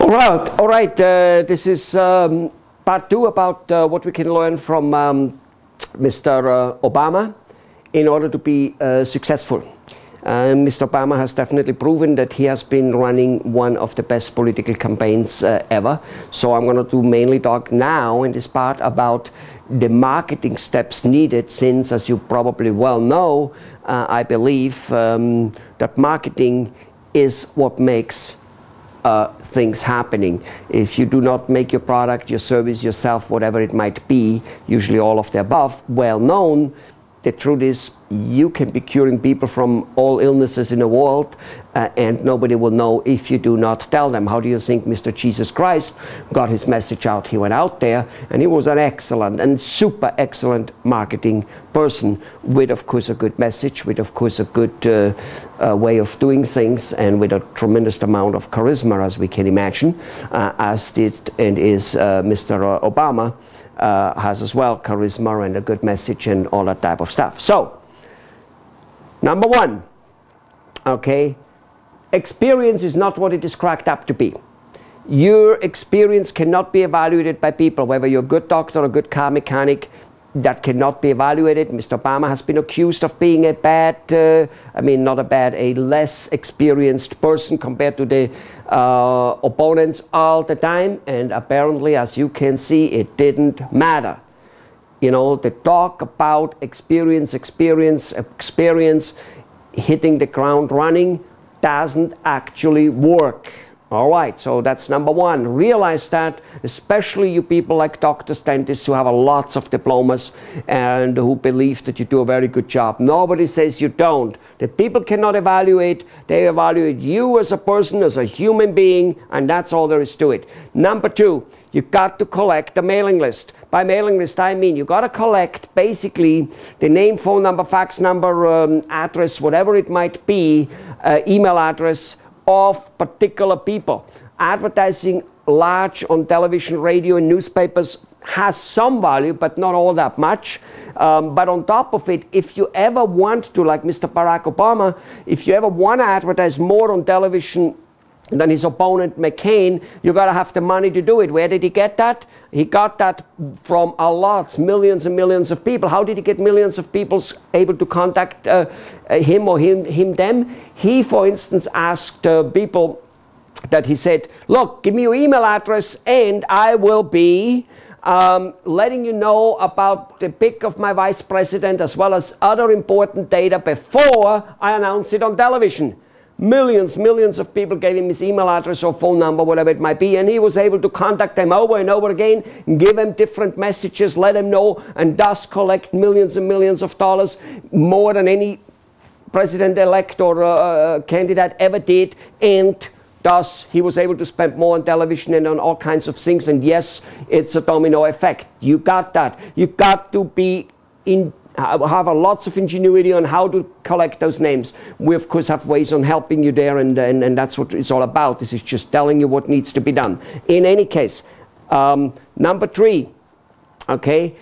All right. This is part 2 about what we can learn from Mr. Obama in order to be successful. Mr. Obama has definitely proven that he has been running one of the best political campaigns ever. So I'm going to mainly talk now in this part about the marketing steps needed, since, as you probably well know, I believe that marketing is what makes things happening. If you do not make your product, your service, yourself, whatever it might be, usually all of the above, well known, the truth is you can be curing people from all illnesses in the world and nobody will know if you do not tell them. How do you think Mr. Jesus Christ got his message out? He went out there and he was an excellent and super excellent marketing person with, of course, a good message, with, of course, a good way of doing things, and with a tremendous amount of charisma, as we can imagine, as did and is Mr. Obama. Has as well charisma and a good message and all that type of stuff. So, number 1, okay, experience is not what it is cracked up to be. Your experience cannot be evaluated by people, whether you're a good doctor or a good car mechanic. That cannot be evaluated. Mr. Obama has been accused of being a bad, a less experienced person compared to the opponents all the time. And apparently, as you can see, it didn't matter. You know, the talk about experience, hitting the ground running doesn't actually work. All right, so that's number 1. Realize that, especially you people like doctors, dentists who have lots of diplomas and who believe that you do a very good job. Nobody says you don't. The people cannot evaluate. They evaluate you as a person, as a human being, and that's all there is to it. Number 2, you got to collect a mailing list. By mailing list, I mean you got to collect basically the name, phone number, fax number, address, whatever it might be, email address of particular people. Advertising large on television, radio, and newspapers has some value, but not all that much. But on top of it, if you ever want to, like Mr. Barack Obama, if you ever want to advertise more on television than his opponent McCain, you got to have the money to do it. Where did he get that? He got that from millions and millions of people. How did he get millions of people able to contact him or them? He, for instance, asked people that he said, look, give me your email address and I will be letting you know about the pick of my vice president as well as other important data before I announce it on television. Millions of people gave him his email address or phone number, whatever it might be, and he was able to contact them over and over again, give them different messages, let them know, and thus collect millions and millions of dollars, more than any president-elect or candidate ever did, and thus he was able to spend more on television and on all kinds of things. And yes, it's a domino effect. You got that. You got to be have lots of ingenuity on how to collect those names. We, of course, have ways on helping you there, and that's what it's all about. This is just telling you what needs to be done. In any case, number 3, okay,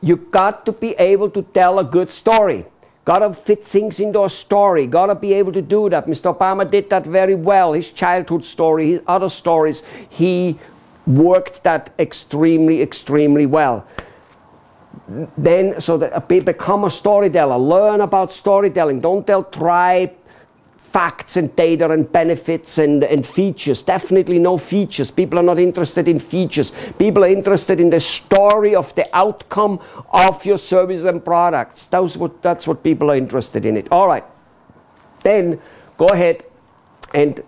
you got to be able to tell a good story. Got to fit things into a story. Got to be able to do that. Mr. Obama did that very well. His childhood story, his other stories, he worked that extremely well. Then, so that become a storyteller. Learn about storytelling. Don't try facts and data and benefits and features. Definitely no features. People are not interested in features. People are interested in the story of the outcome of your service and products. That's what people are interested in. All right. Then go ahead, and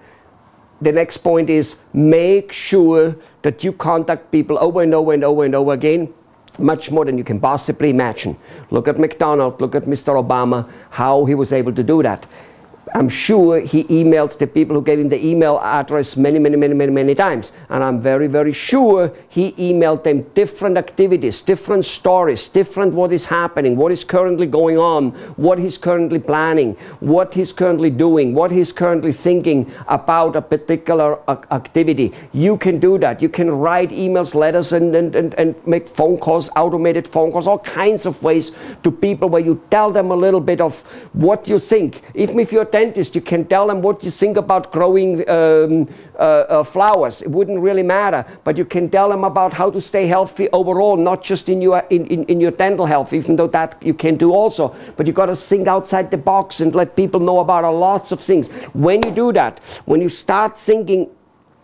the next point is make sure that you contact people over and over again. Much more than you can possibly imagine. Look at McDonald, look at Mr. Obama, how he was able to do that. I'm sure he emailed the people who gave him the email address many times. And I'm very sure he emailed them different activities, different stories, different what is happening, what is currently going on, what he's currently planning, what he's currently doing, what he's currently thinking about a particular activity. You can do that. You can write emails, letters, and make phone calls, automated phone calls, all kinds of ways to people where you tell them a little bit of what you think. Even if you're dentist, you can tell them what you think about growing flowers. It wouldn't really matter, but you can tell them about how to stay healthy overall, not just in your dental health, even though that you can do also. But you got to think outside the box and let people know about lots of things. When you do that, when you start thinking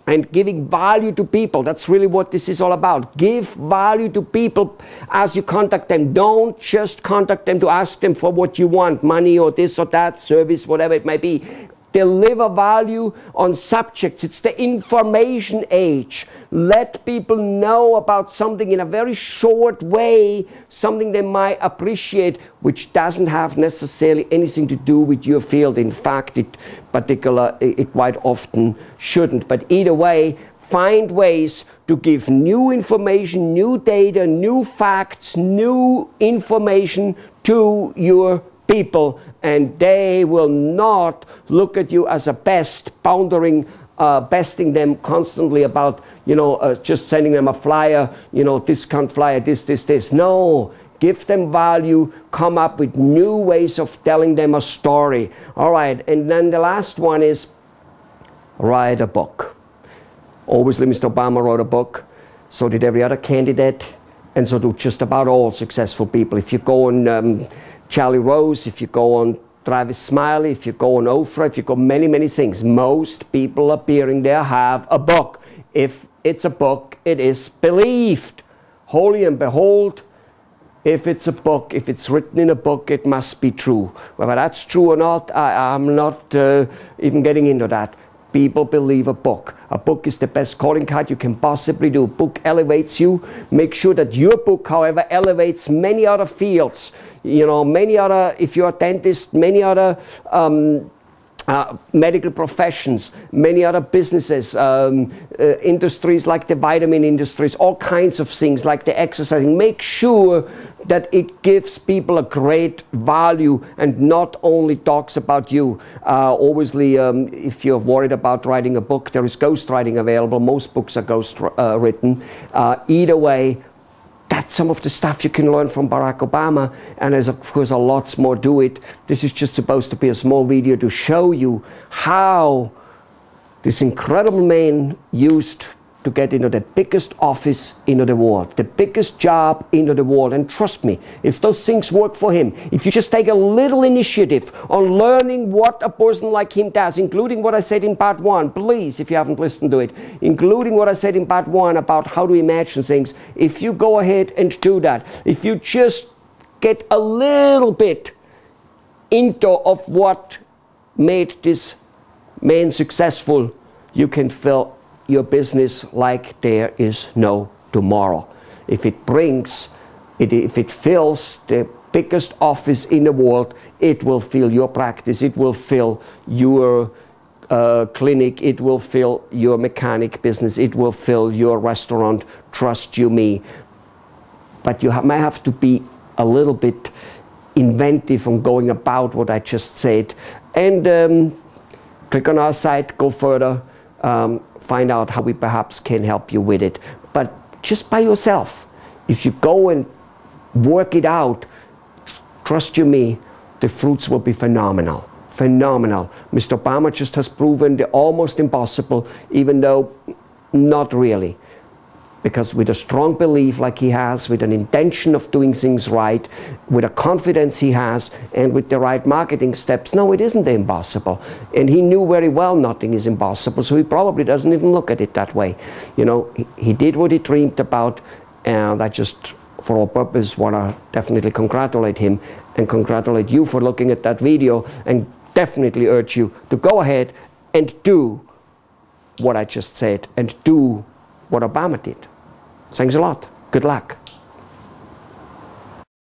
and giving value to people, that's really what this is all about. Give value to people as you contact them. Don't just contact them to ask them for what you want, money or this or that, service, whatever it may be. Deliver value on subjects. It's the information age. Let people know about something in a very short way, something they might appreciate, which doesn't have necessarily anything to do with your field. In fact, it quite often shouldn't. But either way, find ways to give new information, new data, new facts, new information to your people, and they will not look at you as a pest, besting them constantly about, just sending them a flyer, discount flyer, this. No, give them value, come up with new ways of telling them a story. All right, and then the last one is write a book. Obviously, Mr. Obama wrote a book, so did every other candidate, and so do just about all successful people. If you go on Charlie Rose, if you go on Travis Smiley, if you go on Oprah, if you go many things, most people appearing there have a book. If it's a book, it is believed. Holy and behold, if it's a book, if it's written in a book, it must be true. Whether that's true or not, I'm not even getting into that. People believe a book. A book is the best calling card you can possibly do. A book elevates you. Make sure that your book, however, elevates many other fields. Many other, if you're a dentist, many other medical professions, many other businesses, industries like the vitamin industries, all kinds of things like the exercising. Make sure that it gives people a great value and not only talks about you. Obviously, if you're worried about writing a book, there is ghostwriting available. Most books are ghost written. Either way, that's some of the stuff you can learn from Barack Obama, and there's of course a lot more to it. This is just supposed to be a small video to show you how this incredible man used to get into the biggest office into the world, the biggest job into the world. And trust me, if those things work for him, if you just take a little initiative on learning what a person like him does, including what I said in part 1, please, if you haven't listened to it, including what I said in part 1 about how to imagine things, if you go ahead and do that, if you just get a little bit into of what made this man successful, you can fill your business like there is no tomorrow. If it fills the biggest office in the world, it will fill your practice, it will fill your clinic, it will fill your mechanic business, it will fill your restaurant, trust you me. But you might have to be a little bit inventive on going about what I just said. And click on our site, go further, find out how we perhaps can help you with it. But just by yourself, if you go and work it out, trust you me, the fruits will be phenomenal. Phenomenal. Mr. Obama just has proven the almost impossible, even though not really. Because with a strong belief like he has, with an intention of doing things right, with a confidence he has, and with the right marketing steps, no, it isn't impossible. And he knew very well nothing is impossible, so he probably doesn't even look at it that way. He did what he dreamed about, and I just, for all purpose, want to definitely congratulate him and congratulate you for looking at that video, and definitely urge you to go ahead and do what I just said and do what Obama did. Thanks a lot. Good luck.